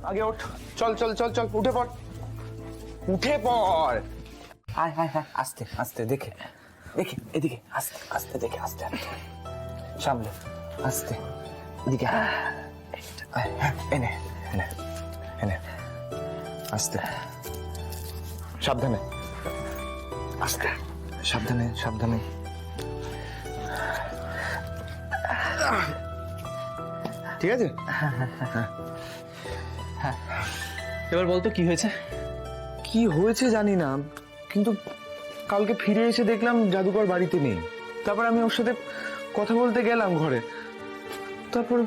আগে ওঠ, চল চল চল চল, উঠে পড়, উঠে পড়। আয় হায় হায়, আস্তে আস্তে, দেখে দেখে, এদিকে আস্তে আস্তে, দেখে আস্তে আস্তে, সামনে আস্তে, এদিকে আয়, এনে এনে এনে, আস্তে, সাবধানে, আস্তে, সাবধানে সাবধানে। ঠিক আছে? এবার বলতো কি হয়েছে? কি হয়েছে জানি না, কিন্তু কালকে ফিরে এসে দেখলাম জাদুকর বাড়িতে নেই। তারপর আমি ওর সাথে কথা বলতে গেলাম ঘরে, তারপর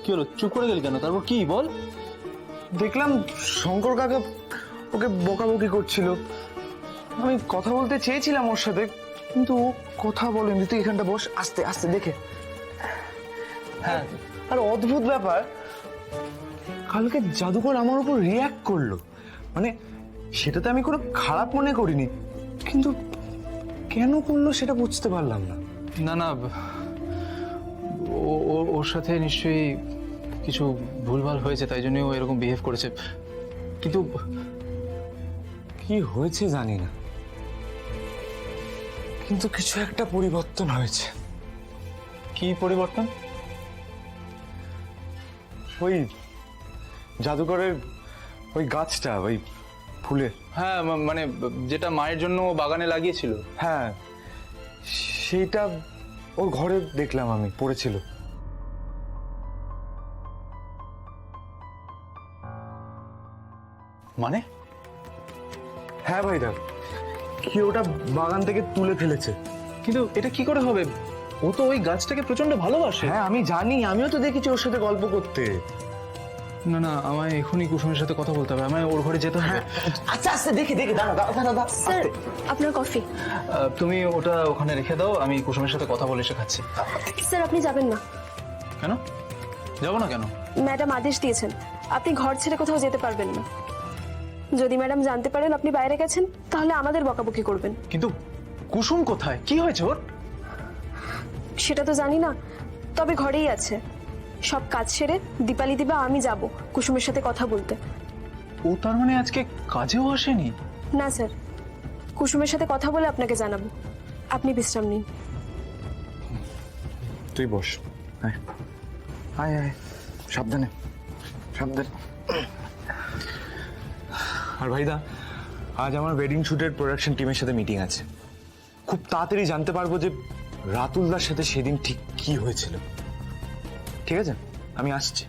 কি হলো, চুপ করে গেলি কেন? তারপর কি বল? দেখলাম শঙ্কর কাকা ওকে বকাবকি করছিল। আমি কথা বলতে চেয়েছিলাম ওর সাথে, কিন্তু ও কথা বলেনি। তুই এখানটা বস, আস্তে আস্তে, দেখে। হ্যাঁ, আর অদ্ভুত ব্যাপার, কালকে জাদুকর আমার উপর রিয়াক্ট করলো। মানে সেটাতে আমি কোনো খারাপ মনে করিনি, কিন্তু কেন করলো সেটা বুঝতে পারলাম না। না না, ওর সাথে নিশ্চয়ই কিছু ভুলভাল হয়েছে, তাই জন্য ও এরকম বিহেভ করেছে। কিন্তু কি হয়েছে জানি না, কিন্তু কিছু একটা পরিবর্তন হয়েছে। কি পরিবর্তন? ওই জাদুকরের ওই গাছটা, ওই ফুলের, হ্যাঁ, মানে যেটা মায়ের জন্য ও বাগানে লাগিয়েছিল। হ্যাঁ সেইটা ওর ঘরে দেখলাম আমি, পড়েছিল। মানে? হ্যাঁ ভাইরা, কি ওটা বাগান থেকে তুলে ফেলেছে। কিন্তু এটা কি করে হবে? ও তো ওই গাছটাকে প্রচন্ড ভালোবাসে। হ্যাঁ আমি জানি, আমিও তো দেখেছি ওর সাথে গল্প করতে। না না, আমায় এখনই কুসুমের সাথে কথা বলতে হবে, আমায় ওর ঘরে যেতে হবে। আচ্ছা আস্তে, দেখে দেখে, দাঁড়া দাঁড়া দাঁড়া, স্যার, আপনার কফি। তুমি ওটা ওখানে রেখে দাও, আমি কুসুমের সাথে কথা বলে এসে খাচ্ছি। স্যার, আপনি যাবেন না। কেন যাবো না? কেন? ম্যাডাম আদেশ দিয়েছেন, আপনি ঘর ছেড়ে কোথাও যেতে পারবেন না। যদি ম্যাডাম জানতে পারেন আপনি বাইরে গেছেন, তাহলে আমাদের বকাবকি করবেন। কিন্তু কুসুম কোথায়? কি হয়েছে ওর? সেটা তো জানি না, তবে ঘরেই আছে। সব কাজ সেরে দীপালি দিবা আমি যাব কুসুমের সাথে কথা বলতে। ও তার মানে আজকে কাজেও আসেনি? না স্যার, কুসুমের সাথে কথা বলে আপনাকে জানাবো। আপনি বিশ্রাম নিন। তুই বস, আয় আয় আয়, সাবধানে সাবধানে। আর ভাইদা, আজ আমার ওয়েডিং শুটের প্রোডাকশন টিমের সাথে মিটিং আছে। খুব তাড়াতাড়ি জানতে পারবো যে রাতুলদার সাথে সেদিন ঠিক কি হয়েছিল। ঠিক আছে, আমি আসছি।